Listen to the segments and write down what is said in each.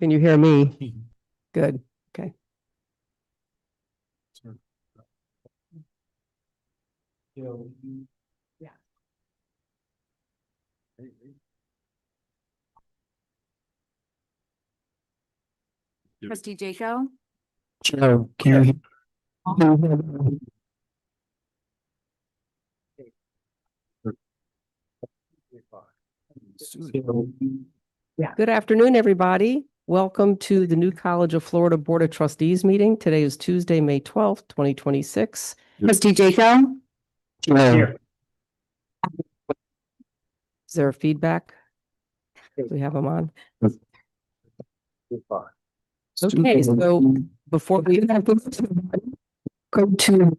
Can you hear me? Good. Okay. Yeah. Trustee Jaco? Joe, can you? Good afternoon, everybody. Welcome to the New College of Florida Board of Trustees meeting. Today is Tuesday, May 12th, 2026. Trustee Jaco? Here. Is there feedback? Do we have them on? Okay, so before we go to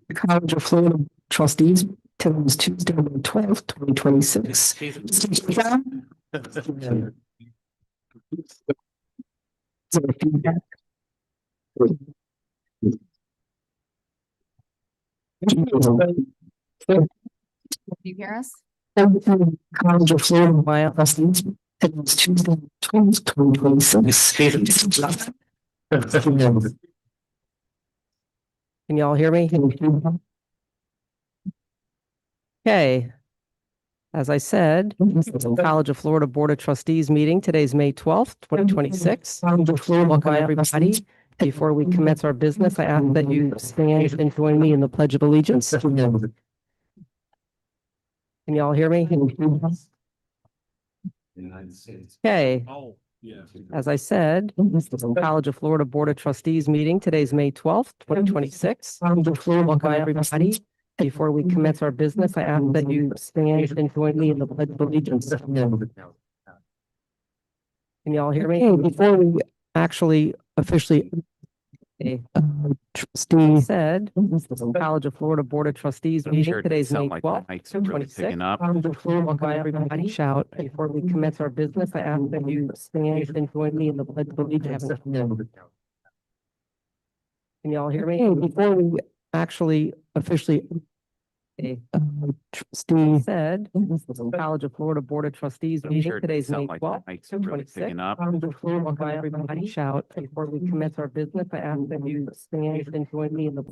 the College of Florida Trustees, today is Tuesday, May 12th, 2026. Is there feedback? Do you hear us? College of Florida by Trustees. Today is Tuesday, 12th, 2026. Can y'all hear me? Okay. As I said, the College of Florida Board of Trustees meeting. Today's May 12th, 2026. Welcome, everybody. Before we commence our business, I ask that you stand and join me in the Pledge of Allegiance. Can y'all hear me? United States. Okay. Oh, yeah. As I said, the College of Florida Board of Trustees meeting. Today's May 12th, 2026. Welcome, everybody. Before we commence our business, I ask that you stand and join me in the Pledge of Allegiance. Can y'all hear me? Before we actually officially trustee said, the College of Florida Board of Trustees meeting. Today's May 12th, 2026. Welcome, everybody. Shout before we commence our business. I ask that you stand and join me in the Pledge of Allegiance. Can y'all hear me? Before we actually officially trustee said, the College of Florida Board of Trustees meeting. Today's May 12th, 2026. Welcome, everybody. Shout before we commence our business. I ask that you stand and join me in the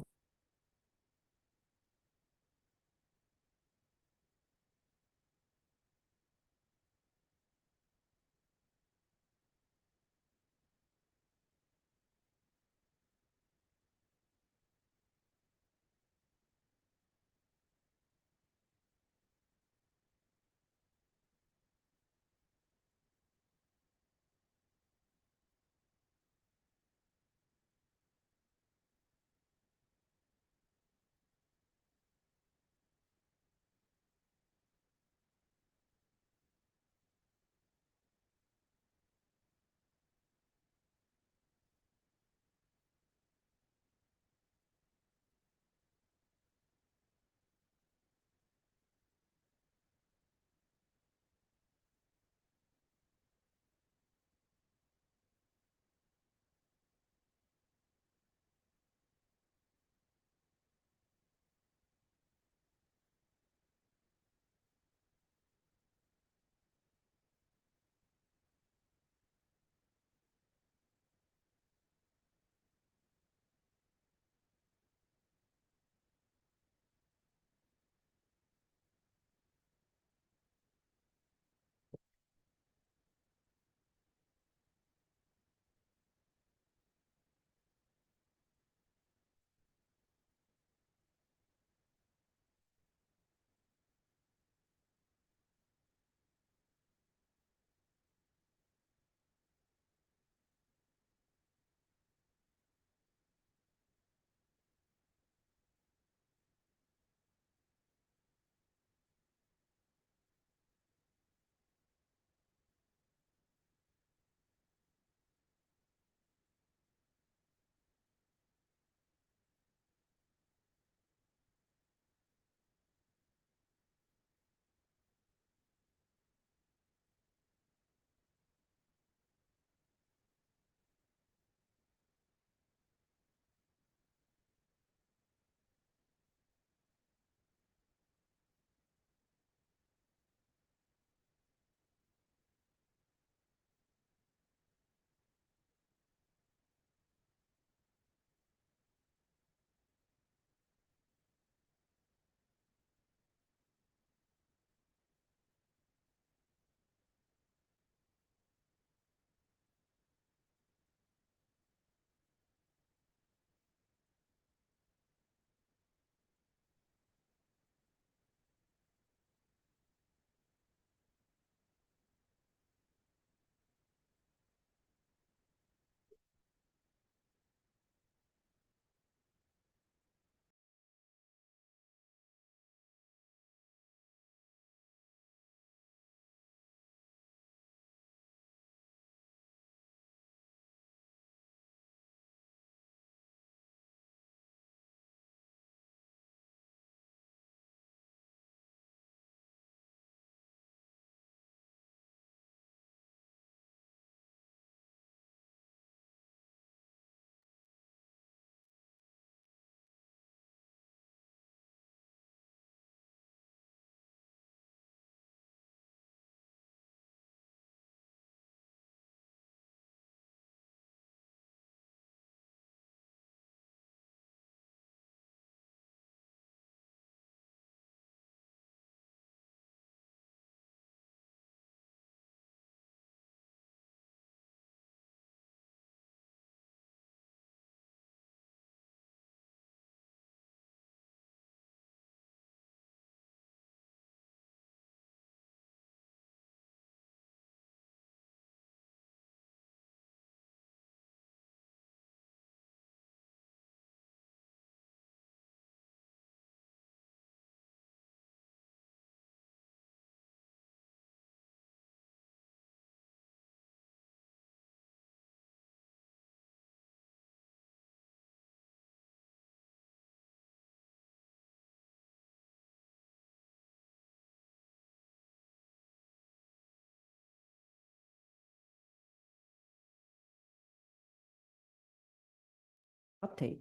update.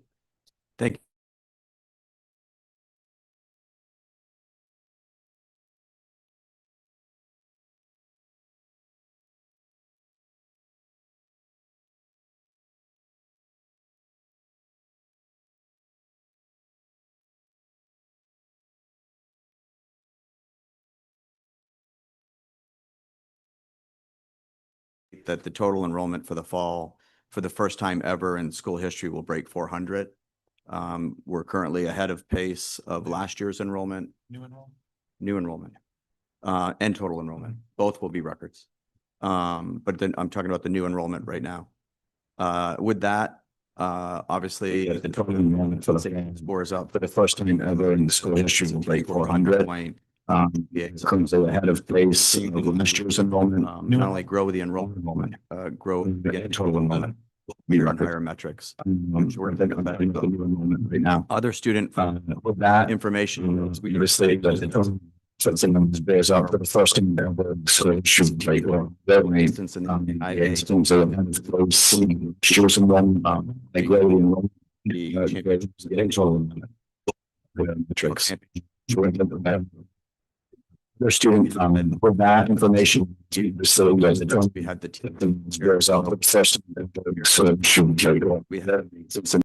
Thank you. That the total enrollment for the fall, for the first time ever in school history, will break 400. We're currently ahead of pace of last year's enrollment. New enrollment, and total enrollment. Both will be records. But then I'm talking about the new enrollment right now. With that, obviously the total enrollment for the scores up for the first time ever in school history will break 400. Currently ahead of pace of last year's enrollment. Not only grow the enrollment, grow the total enrollment. We run higher metrics. We're thinking about the new enrollment right now. Other student with that information, we obviously something bears up for the first time ever. So should break their instance in the instance of shows enrollment, they grow the enrollment, the total enrollment. Metrics. Their student with that information so we had the team bears out the first so should we had some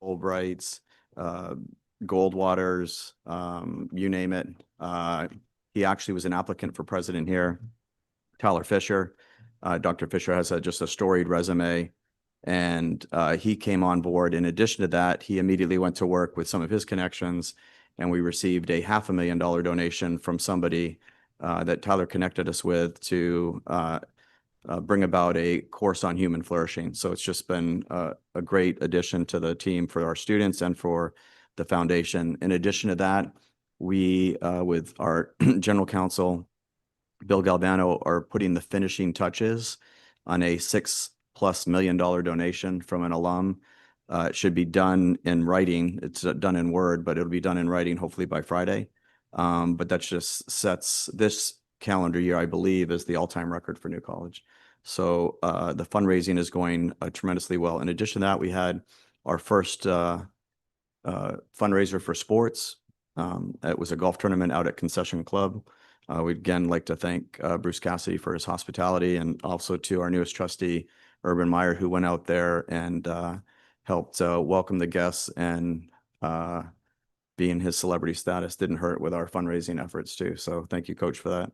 Fulbrights, Goldwaters, you name it. He actually was an applicant for president here. Tyler Fisher. Dr. Fisher has just a storied resume, and he came on board. In addition to that, he immediately went to work with some of his connections, and we received a $500,000 donation from somebody that Tyler connected us with to bring about a course on human flourishing. So it's just been a great addition to the team for our students and for the foundation. In addition to that, we, with our general counsel, Bill Galvano, are putting the finishing touches on a $6+ million donation from an alum. It should be done in writing. It's done in Word, but it'll be done in writing hopefully by Friday. But that just sets this calendar year, I believe, is the all-time record for New College. So the fundraising is going tremendously well. In addition to that, we had our first fundraiser for sports. It was a golf tournament out at Concession Club. We'd again like to thank Bruce Cassidy for his hospitality, and also to our newest trustee, Urban Meyer, who went out there and helped welcome the guests, and being his celebrity status didn't hurt with our fundraising efforts too. So thank you, Coach, for that.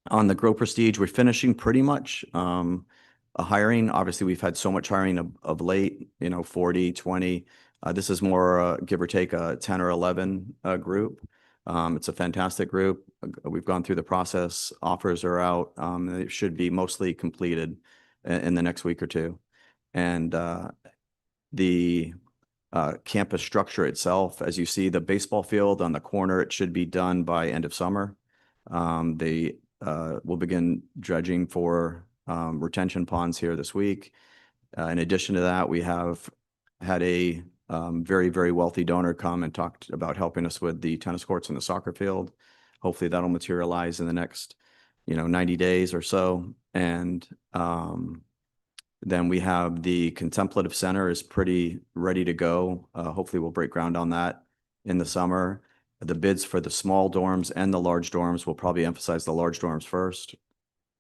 On the Grow Prestige, we're finishing pretty much a hiring. Obviously, we've had so much hiring of late, 40, 20. This is more, give or take, a 10 or 11 group. It's a fantastic group. We've gone through the process. Offers are out. It should be mostly completed in the next week or two. And the campus structure itself, as you see, the baseball field on the corner, it should be done by end of summer. They will begin dredging for retention ponds here this week. In addition to that, we have had a very, very wealthy donor come and talked about helping us with the tennis courts and the soccer field. Hopefully that'll materialize in the next, 90 days or so. And then we have the contemplative center is pretty ready to go. Hopefully we'll break ground on that in the summer. The bids for the small dorms and the large dorms will probably emphasize the large dorms first,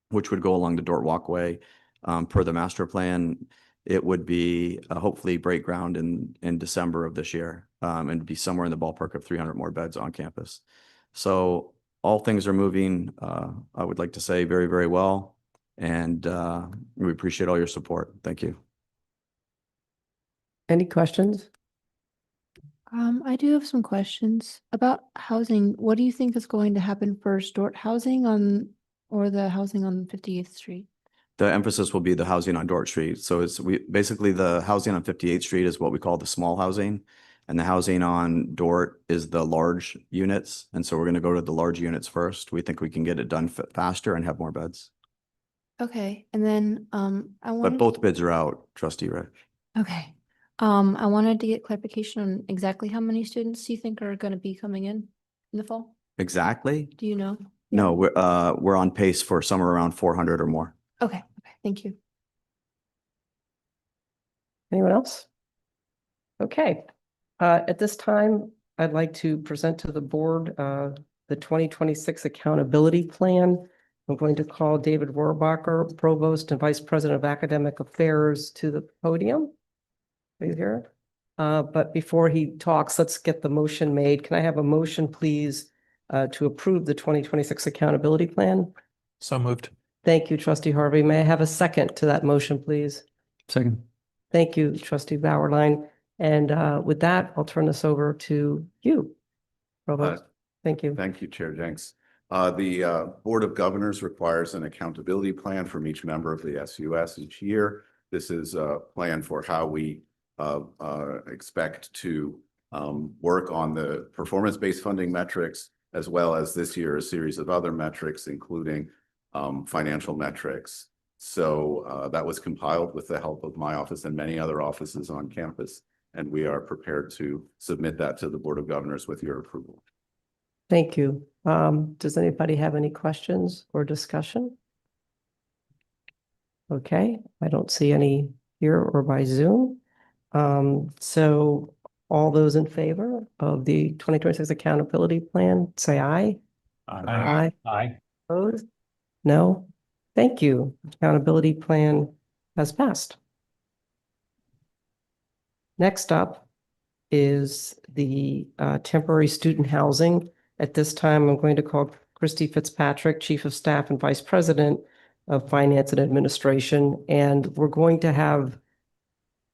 which would go along the Dort Walkway. Per the master plan, it would be hopefully break ground in December of this year, and be somewhere in the ballpark of 300 more beds on campus. So all things are moving, I would like to say, very, very well. And we appreciate all your support. Thank you. Any questions? I do have some questions about housing. What do you think is going to happen first, Dort housing or the housing on 58th Street? The emphasis will be the housing on Dort Street. So basically the housing on 58th Street is what we call the small housing. And the housing on Dort is the large units. And so we're going to go to the large units first. We think we can get it done faster and have more beds. Okay, and then I But wanted. both bids are out, Trustee Rich. Okay, I wanted to get clarification on exactly how many students you think are going to be coming in the fall. Exactly? Do you know? No, we're on pace for somewhere around 400 or more. Okay, thank you. Anyone else? Okay. At this time, I'd like to present to the board the 2026 accountability plan. I'm going to call David Rohrbacher, Provost and Vice President of Academic Affairs, to the podium. Are you here? But before he talks, let's get the motion made. Can I have a motion, please, to approve the 2026 accountability plan? So moved. Thank you, Trustee Harvey. May I have a second to that motion, please? Second. Thank you, Trustee Bauerlein. And with that, I'll turn this over to you, Provost. Thank you. Thank you, Chair Jenks. The Board of Governors requires an accountability plan from each member of the SUS each year. This is a plan for how we expect to work on the performance-based funding metrics, as well as this year a series of other metrics, including financial metrics. So that was compiled with the help of my office and many other offices on campus, and we are prepared to submit that to the Board of Governors with your approval. Thank you. Does anybody have any questions or discussion? Okay, I don't see any here or by Zoom. So all those in favor of the 2026 accountability plan, say aye. Aye. Aye. Opposed? No? Thank you. Accountability plan has passed. Next up is the temporary student housing. At this time, I'm going to call Christy Fitzpatrick, Chief of Staff and Vice President of Finance and Administration, and we're going to have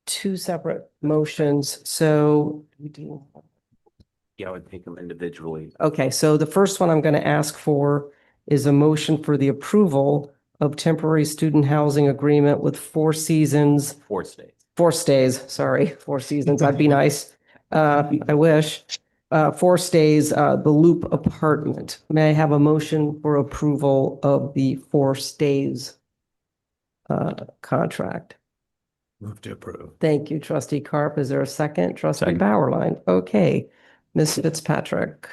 two separate motions. So we do. Yeah, I would take them individually. Okay, so the first one I'm going to ask for is a motion for the approval of temporary student housing agreement with Four Seasons. 4 stays. Four seasons, that'd be nice. I wish. Four Stays, the Loop Apartment. May I have a motion for approval of the Four Stays contract? Move to approve. Thank you, Trustee Carp. Is there a second? Trustee Second. Bauerlein. Okay. Ms. Fitzpatrick.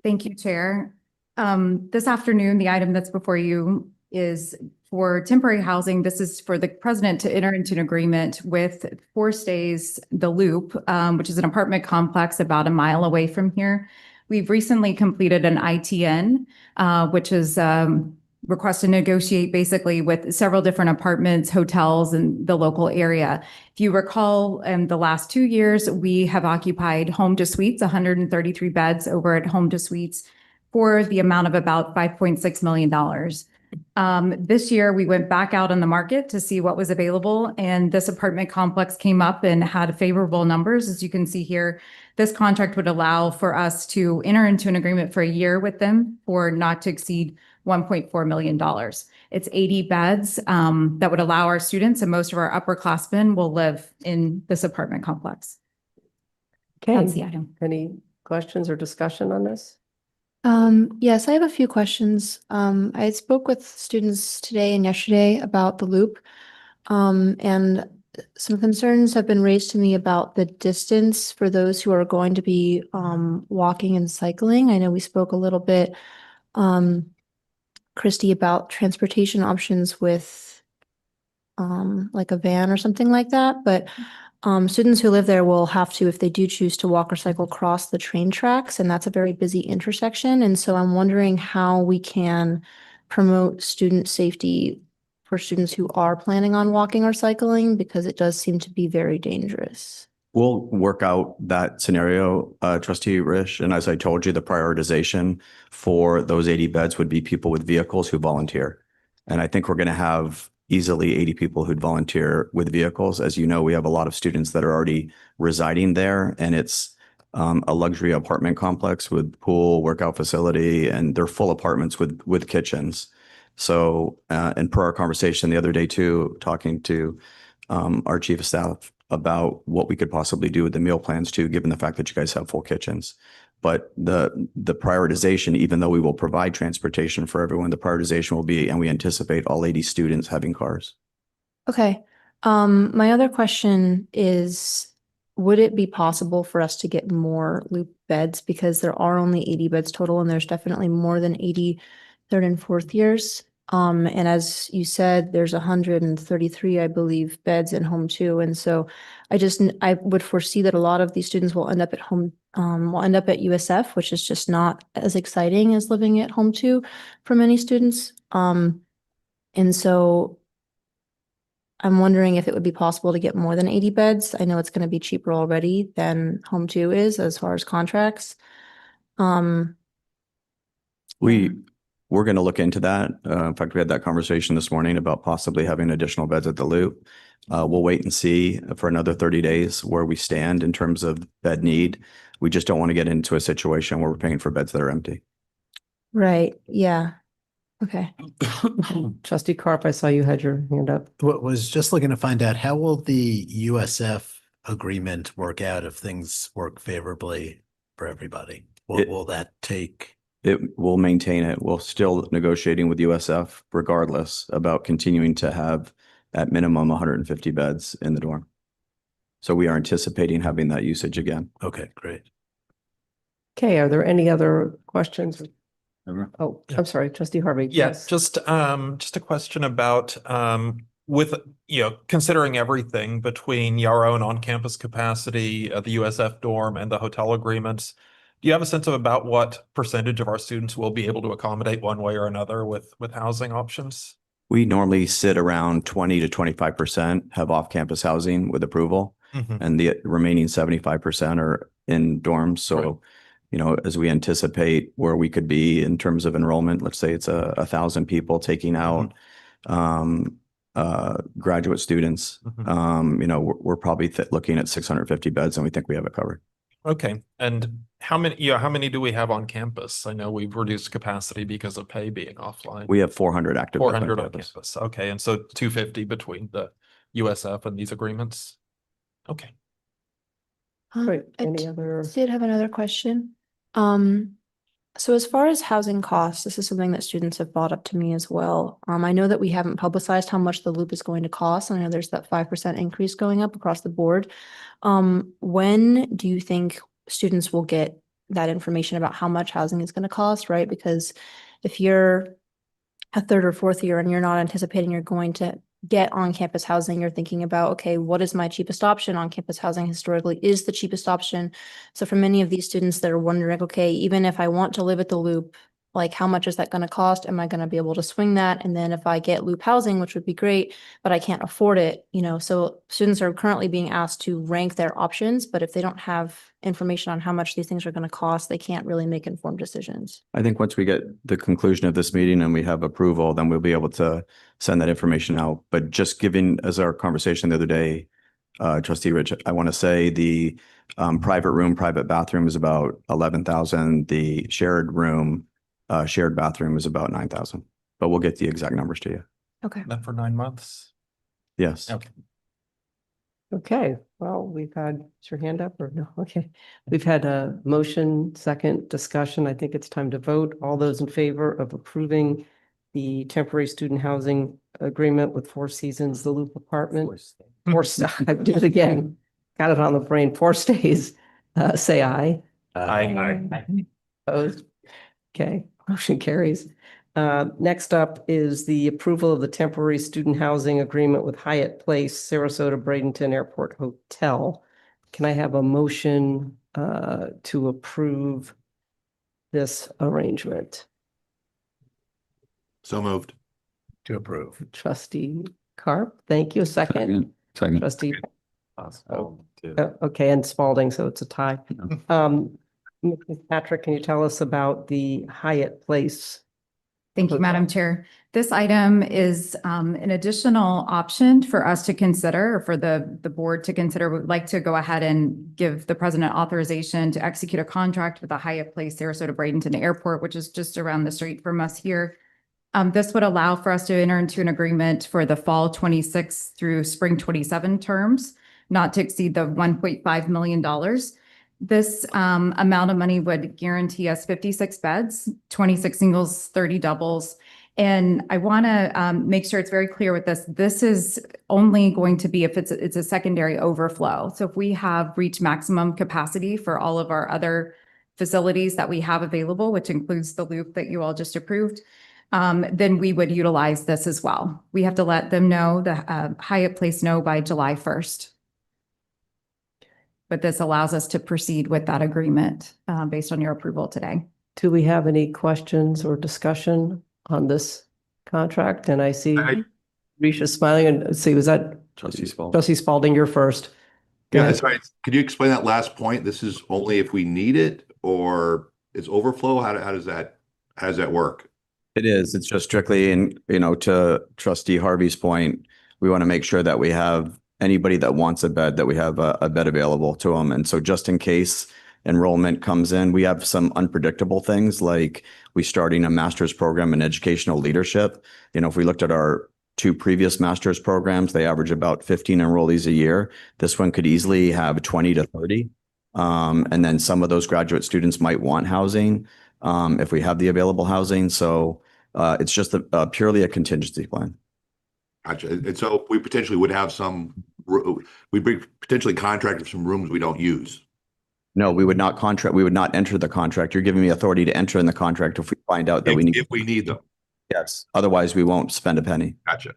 Thank you, Chair. This afternoon, the item that's before you is for temporary housing. This is for the president to enter into an agreement with Four Stays, the Loop, which is an apartment complex about a mile away from here. We've recently completed an ITN, which is request to negotiate basically with several different apartments, hotels in the local area. If you recall, in the last 2 years, we have occupied Home to Suites, 133 beds over at Home to Suites for the amount of about $5.6 million. This year, we went back out on the market to see what was available, and this apartment complex came up and had favorable numbers. As you can see here, this contract would allow for us to enter into an agreement for a year with them for not to exceed $1.4 million. It's 80 beds that would allow our students, and most of our upperclassmen will live in this apartment complex. That's the Okay. item. Any questions or discussion on this? Yes, I have a few questions. I spoke with students today and yesterday about the loop. And some concerns have been raised to me about the distance for those who are going to be walking and cycling. I know we spoke a little bit, Christy, about transportation options with like a van or something like that, but students who live there will have to, if they do choose to walk or cycle, cross the train tracks, and that's a very busy intersection. And so I'm wondering how we can promote student safety for students who are planning on walking or cycling? Because it does seem to be very dangerous. We'll work out that scenario, trustee Rish. And as I told you, the prioritization for those 80 beds would be people with vehicles who volunteer. And I think we're going to have easily 80 people who'd volunteer with vehicles. As you know, we have a lot of students that are already residing there, and it's a luxury apartment complex with pool, workout facility, and they're full apartments with kitchens. So, and per our conversation the other day too, talking to our chief of staff about what we could possibly do with the meal plans too, given the fact that you guys have full kitchens. But the prioritization, even though we will provide transportation for everyone, the prioritization will be, and we anticipate all 80 students having cars. Okay. My other question is, would it be possible for us to get more loop beds? Because there are only 80 beds total, and there's definitely more than 80 third and fourth years. And as you said, there's 133, I believe, beds in home two. And so I would foresee that a lot of these students will end up at home, will end up at USF, which is just not as exciting as living at home two for many students. And so I'm wondering if it would be possible to get more than 80 beds. I know it's going to be cheaper already than home two is as far as contracts. We're going to look into that. In fact, we had that conversation this morning about possibly having additional beds at the Loop. We'll wait and see for another 30 days where we stand in terms of bed need. We just don't want to get into a situation where we're paying for beds that are empty. Right. Yeah. Okay. Trustee Carp, I saw you had your hand up. What was just looking to find out, how will the USF agreement work out if things work favorably for everybody? Will that take? It will maintain it. We're still negotiating with USF regardless about continuing to have at minimum 150 beds in the dorm. So we are anticipating having that usage again. Okay, great. Okay, are there any other questions? Oh, Yeah. I'm sorry, trustee Harvey. Yes, just a question about with considering everything between our own on-campus capacity, the USF dorm, and the hotel agreements. Do you have a sense of about what percentage of our students will be able to accommodate one way or another with housing options? We normally sit around 20 to 25% have off-campus housing with approval, and the remaining 75% are in dorms. So, as we anticipate where we could be in terms of enrollment, let's say it's 1,000 people taking out graduate students. We're probably looking at 650 beds, and we think we have it covered. Okay, and how many do we have on campus? I know we've reduced capacity because of pay being offline. We have 400 active. 400 on campus. Okay, and so 250 between the USF and these agreements. Okay. Right, I any other? did have another question. So as far as housing costs, this is something that students have brought up to me as well. I know that we haven't publicized how much the Loop is going to cost. And I know there's that 5% increase going up across the board. When do you think students will get that information about how much housing is going to cost, right? Because if you're a third or fourth year and you're not anticipating you're going to get on-campus housing, you're thinking about, okay, what is my cheapest option? On-campus housing historically is the cheapest option. So for many of these students that are wondering, okay, even if I want to live at the Loop, like how much is that going to cost? Am I going to be able to swing that? And then if I get Loop housing, which would be great, but I can't afford it, so students are currently being asked to rank their options, but if they don't have information on how much these things are going to cost, they can't really make informed decisions. I think once we get the conclusion of this meeting and we have approval, then we'll be able to send that information out. But just given as our conversation the other day, Trustee Rich, I want to say the private room, private bathroom is about 11,000. The shared room, shared bathroom is about 9,000. But we'll get the exact numbers to you. Okay. That for 9 months. Yes. Okay. Okay, well, we've had, is your hand up or no? Okay. We've had a motion, second discussion. I think it's time to vote. All those in favor of approving the temporary student housing agreement with Four Seasons, the Loop apartment. I did it again. Got it on the brain. 4 stays. Say aye. Aye. Opposed? Okay, motion carries. Next up is the approval of the temporary student housing agreement with Hyatt Place, Sarasota Bradenton Airport Hotel. Can I have a motion to approve this arrangement? So moved. To approve. Trustee Carp, thank you. Second. Second. Trustee. Oh, dude. Okay, and Spalding, so it's a tie. Mrs. Patrick, can you tell us about the Hyatt Place? Thank you, Madam Chair. This item is an additional option for us to consider, or for the board to consider. We'd like to go ahead and give the president authorization to execute a contract with the Hyatt Place Sarasota Bradenton Airport, which is just around the street from us here. This would allow for us to enter into an agreement for the fall 26 through spring 27 terms, not to exceed the $1.5 million. This amount of money would guarantee us 56 beds, 26 singles, 30 doubles. And I want to make sure it's very clear with this. This is only going to be if it's a secondary overflow. So if we have reached maximum capacity for all of our other facilities that we have available, which includes the loop that you all just approved, then we would utilize this as well. We have to let them know, the Hyatt Place know by July 1st. But this allows us to proceed with that agreement based on your approval today. Do we have any questions or discussion on this contract? And I see Risha smiling, and let's see, was that Trustee Spalding. Trustee Spalding, you're first? Go Yeah, ahead. that's right. Could you explain that last point? This is only if we need it, or it's overflow? How does that work? It is. It's just strictly in, to Trustee Harvey's point, we want to make sure that we have anybody that wants a bed, that we have a bed available to them. And so just in case enrollment comes in, we have some unpredictable things, like we starting a master's program in educational leadership. If we looked at our 2 previous master's programs, they average about 15 enrollees a year. This one could easily have 20 to 30. And then some of those graduate students might want housing if we have the available housing. So it's just purely a contingency plan. Gotcha. And so we potentially would have potentially contract for some rooms we don't use. No, we would not enter the contract. You're giving me authority to enter in the contract if we find out that If we need them. Yes. Otherwise, we won't spend a penny. Gotcha.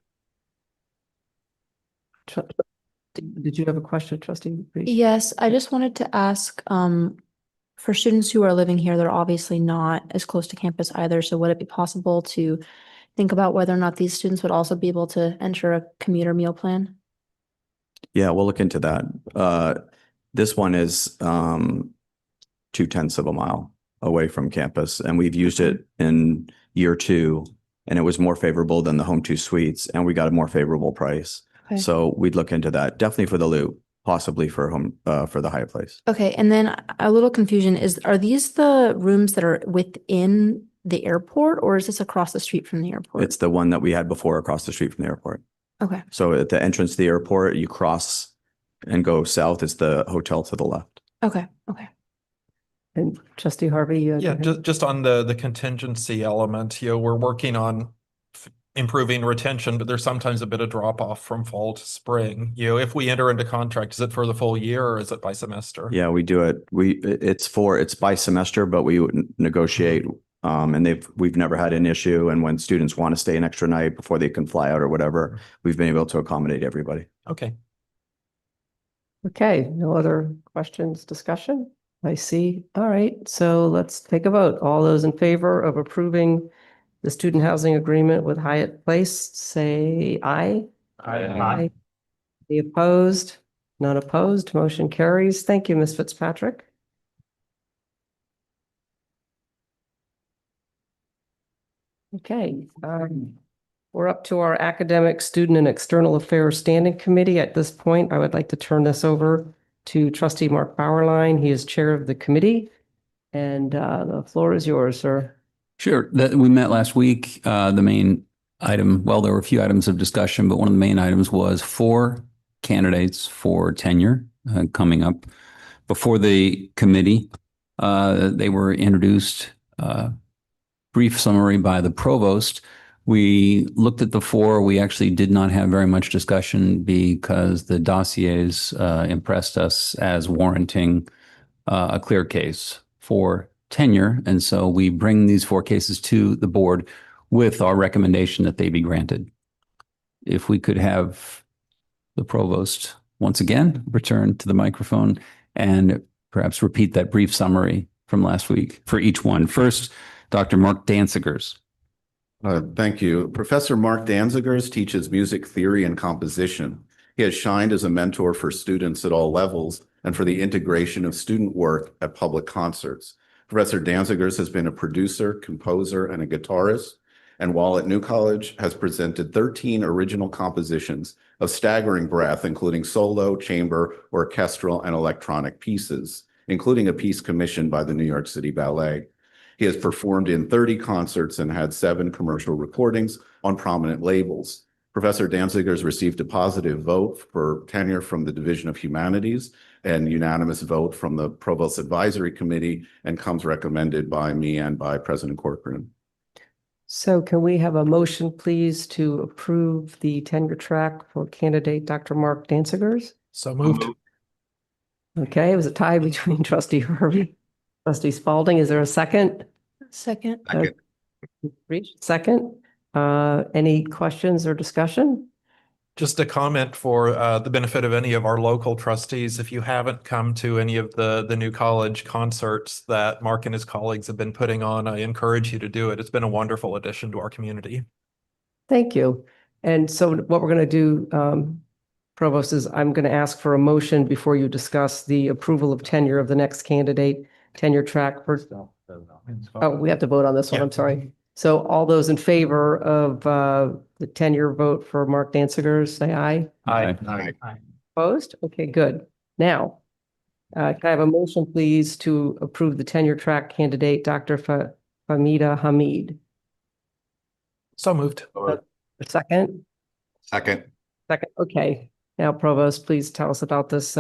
Did you have a question, Trustee Risha? Yes, I just wanted to ask, for students who are living here, they're obviously not as close to campus either. So would it be possible to think about whether or not these students would also be able to enter a commuter meal plan? Yeah, we'll look into that. This one is 0.2 of a mile away from campus, and we've used it in year 2, and it was more favorable than the Home 2 suites, and we got a more favorable price. Okay. So we'd look into that, definitely for the loop, possibly for the Hyatt Place. Okay, and then a little confusion are these the rooms that are within the airport, or is this across the street from the airport? It's the one that we had before across the street from the airport. Okay, So at the entrance to the airport, you cross and go south. It's the hotel to the left. okay. And Trustee Harvey, you had Yeah, your hand? just on the contingency element, we're working on improving retention, but there's sometimes a bit of drop off from fall to spring. If we enter into contract, is it for the full year or is it by semester? Yeah, we do it. It's by semester, but we would negotiate. And we've never had an issue. And when students want to stay an extra night before they can fly out or whatever, we've been able to accommodate everybody. Okay. Okay, no other questions, discussion? I see. All right, so let's take a vote. All those in favor of approving the student housing agreement with Hyatt Place, say aye. Aye. Any opposed? None opposed. Motion carries. Thank you, Ms. Fitzpatrick. Okay, we're up to our Academic, Student, and External Affairs Standing Committee. At this point, I would like to turn this over to Trustee Mark Bauerlein. He is chair of the committee, and the floor is yours, sir. Sure. We met last week. The main item, well, there were a few items of discussion, but one of the main items was 4 candidates for tenure coming up before the committee. They were introduced, brief summary by the provost. We looked at the 4. We actually did not have very much discussion because the dossiers impressed us as warranting a clear case for tenure. And so we bring these 4 cases to the board with our recommendation that they be granted. If we could have the provost once again return to the microphone and perhaps repeat that brief summary from last week for each one. First, Dr. Mark Danzigers. Thank you. Professor Mark Danzigers teaches music theory and composition. He has shined as a mentor for students at all levels and for the integration of student work at public concerts. Professor Danzigers has been a producer, composer, and a guitarist, and while at New College has presented 13 original compositions of staggering breadth, including solo, chamber, orchestral, and electronic pieces, including a piece commissioned by the New York City Ballet. He has performed in 30 concerts and had 7 commercial recordings on prominent labels. Professor Danzigers received a positive vote for tenure from the Division of Humanities and unanimous vote from the Provost Advisory Committee, and comes recommended by me and by President Corcoran. So can we have a motion, please, to approve the tenure track for candidate Dr. Mark Danzigers? So moved. Okay, it was a tie between trustee Harvey, trustee Spalding. Is there a second? Second. Second. Second. Any questions or discussion? Just a comment for the benefit of any of our local trustees. If you haven't come to any of the New College concerts that Mark and his colleagues have been putting on, I encourage you to do it. It's been a wonderful addition to our community. Thank you. And so what we're going to do, Provost, is I'm going to ask for a motion before you discuss the approval of tenure of the next candidate, tenure track. Oh, we have to vote on this one. Yeah. I'm sorry. So all those in favor of the tenure vote for Mark Danzigers, say aye. Aye. Opposed? Okay, good. Now, can I have a motion, please, to approve the tenure track candidate, Dr. Famida Hamid? So moved. A second? Second. Second, okay. Now, Provost, please tell us about this.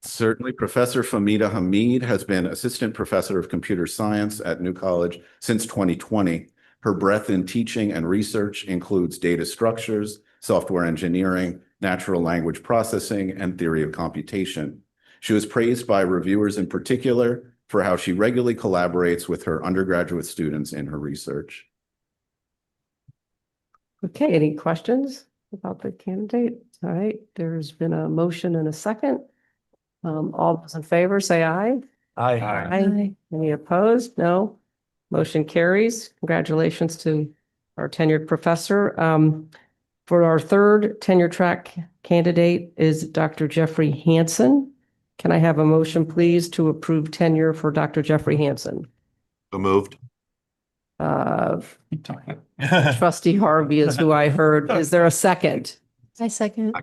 Certainly, Professor Famida Hamid has been Assistant Professor of Computer Science at New College since 2020. Her breadth in teaching and research includes data structures, software engineering, natural language processing, and theory of computation. She was praised by reviewers in particular for how she regularly collaborates with her undergraduate students in her research. Okay, any questions about the candidate? All right, there's been a motion and a second. All those in favor, say aye. Aye. Aye. Any opposed? No. Motion carries. Congratulations to our tenured professor. For our third tenure track candidate is Dr. Jeffrey Hansen. Can I have a motion, please, to approve tenure for Dr. Jeffrey Hansen? So moved. Trustee Harvey is who I heard. Is there a second? I second.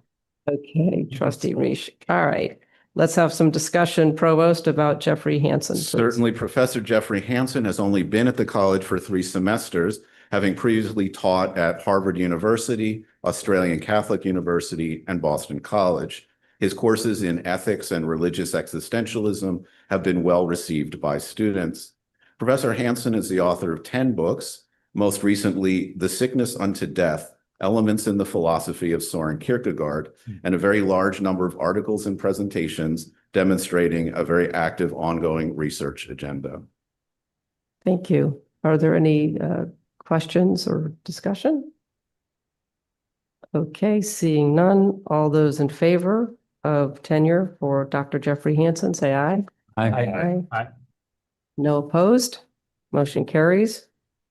Okay, trustee Reish. All right. Let's have some discussion, Provost, about Jeffrey Hansen, please. Certainly, Professor Jeffrey Hansen has only been at the college for 3 semesters, having previously taught at Harvard University, Australian Catholic University, and Boston College. His courses in ethics and religious existentialism have been well received by students. Professor Hansen is the author of 10 books, most recently, The Sickness Unto Death, Elements in the Philosophy of Soren Kierkegaard, and a very large number of articles and presentations demonstrating a very active ongoing research agenda. Thank you. Are there any questions or discussion? Okay, seeing none, all those in favor of tenure for Dr. Jeffrey Hansen, say aye. Aye. No opposed? Motion carries.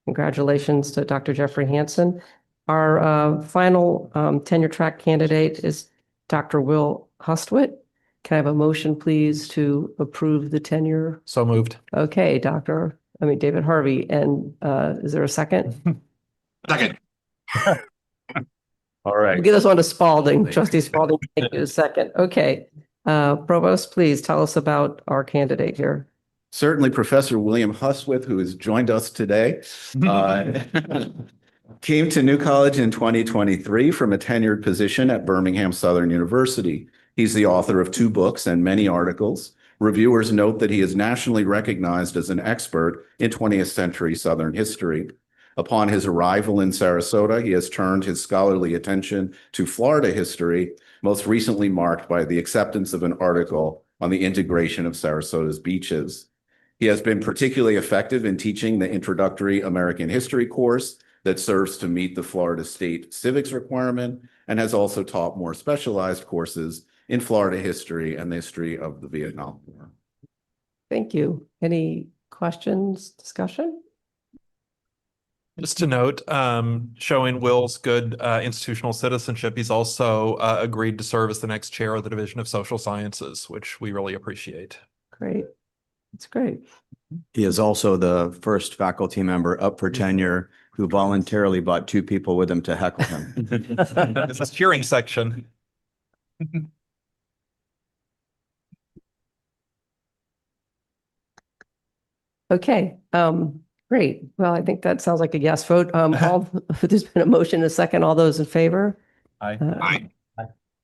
Congratulations to Dr. Jeffrey Hansen. Our final tenure track candidate is Dr. Will Hustwit. Can I have a motion, please, to approve the tenure? So moved. Okay, David Harvey. And is there a second? Second. All right. We'll get this one to Spalding. Trustee Spalding, thank you. A second. Okay. Provost, please tell us about our candidate here. Certainly, Professor William Hustwit, who has joined us today, came to New College in 2023 from a tenured position at Birmingham Southern University. He's the author of 2 books and many articles. Reviewers note that he is nationally recognized as an expert in 20th century Southern history. Upon his arrival in Sarasota, he has turned his scholarly attention to Florida history, most recently marked by the acceptance of an article on the integration of Sarasota's beaches. He has been particularly effective in teaching the introductory American history course that serves to meet the Florida State civics requirement, and has also taught more specialized courses in Florida history and the history of the Vietnam War. Thank you. Any questions, discussion? Just to note, showing Will's good institutional citizenship, he's also agreed to serve as the next chair of the Division of Social Sciences, which we really appreciate. Great. That's great. He is also the first faculty member up for tenure who voluntarily brought 2 people with him to heckle him. This is cheering section. Okay, great. Well, I think that sounds like a yes vote. There's been a motion, a second. All those in favor? Aye.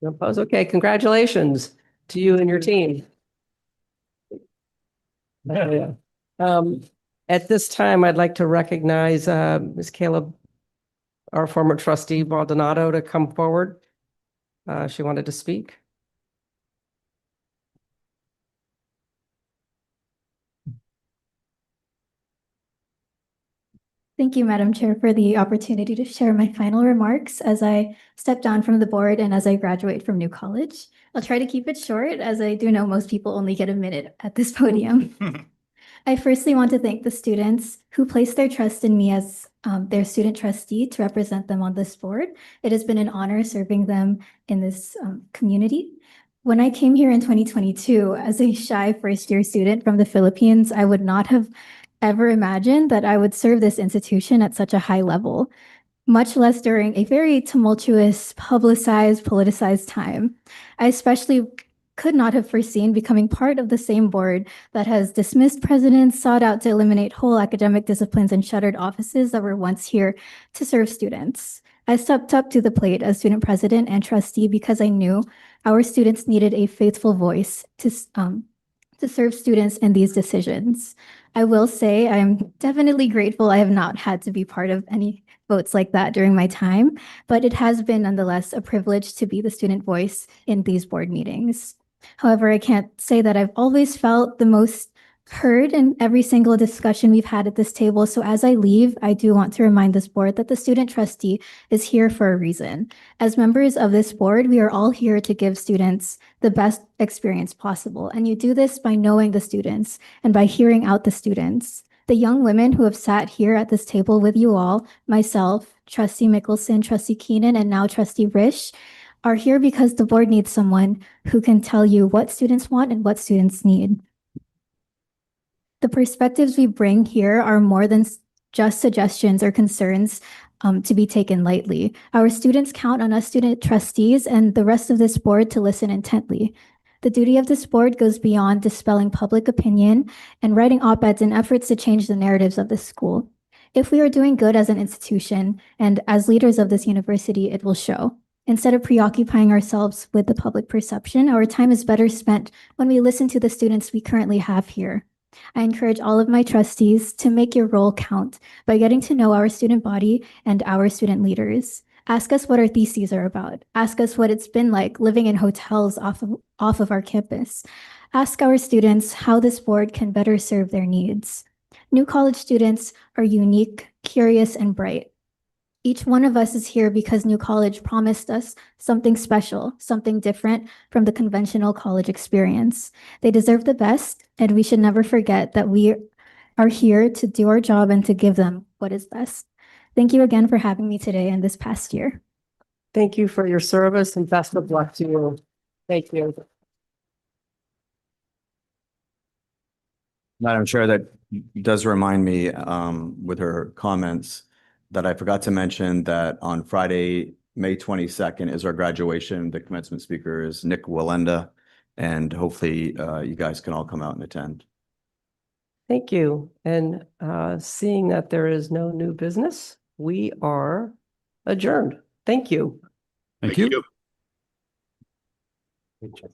No opposed? Okay, congratulations to you and your team. Yeah. At this time, I'd like to recognize Ms. Caleb, our former trustee Maldonado, to come forward. She wanted to speak. Thank you, Madam Chair, for the opportunity to share my final remarks as I step down from the board and as I graduate from New College. I'll try to keep it short, as I do know most people only get a minute at this podium. I firstly want to thank the students who placed their trust in me as their student trustee to represent them on this board. It has been an honor serving them in this community. When I came here in 2022 as a shy first-year student from the Philippines, I would not have ever imagined that I would serve this institution at such a high level, much less during a very tumultuous, publicized, politicized time. I especially could not have foreseen becoming part of the same board that has dismissed presidents, sought out to eliminate whole academic disciplines, and shuttered offices that were once here to serve students. I stepped up to the plate as student president and trustee because I knew our students needed a faithful voice to serve students in these decisions. I will say I'm definitely grateful I have not had to be part of any votes like that during my time, but it has been nonetheless a privilege to be the student voice in these board meetings. However, I can't say that I've always felt the most heard in every single discussion we've had at this table. So as I leave, I do want to remind this board that the student trustee is here for a reason. As members of this board, we are all here to give students the best experience possible. And you do this by knowing the students and by hearing out the students. The young women who have sat here at this table with you all, myself, Trustee Mickelson, Trustee Keenan, and now Trustee Risch, are here because the board needs someone who can tell you what students want and what students need. The perspectives we bring here are more than just suggestions or concerns to be taken lightly. Our students count on us student trustees and the rest of this board to listen intently. The duty of this board goes beyond dispelling public opinion and writing op-eds in efforts to change the narratives of the school. If we are doing good as an institution and as leaders of this university, it will show. Instead of preoccupying ourselves with the public perception, our time is better spent when we listen to the students we currently have here. I encourage all of my trustees to make your role count by getting to know our student body and our student leaders. Ask us what our theses are about. Ask us what it's been like living in hotels off of our campus. Ask our students how this board can better serve their needs. New college students are unique, curious, and bright. Each one of us is here because New College promised us something special, something different from the conventional college experience. They deserve the best, and we should never forget that we are here to do our job and to give them what is best. Thank you again for having me today and this past year. Thank you for your service and best of luck to you. Thank you. Madam Chair, that does remind me with her comments that I forgot to mention that on Friday, May 22nd is our graduation. The commencement speaker is Nick Walenda, and hopefully you guys can all come out and attend. Thank you. And seeing that there is no new business, we are adjourned. Thank you. Thank you. Good job.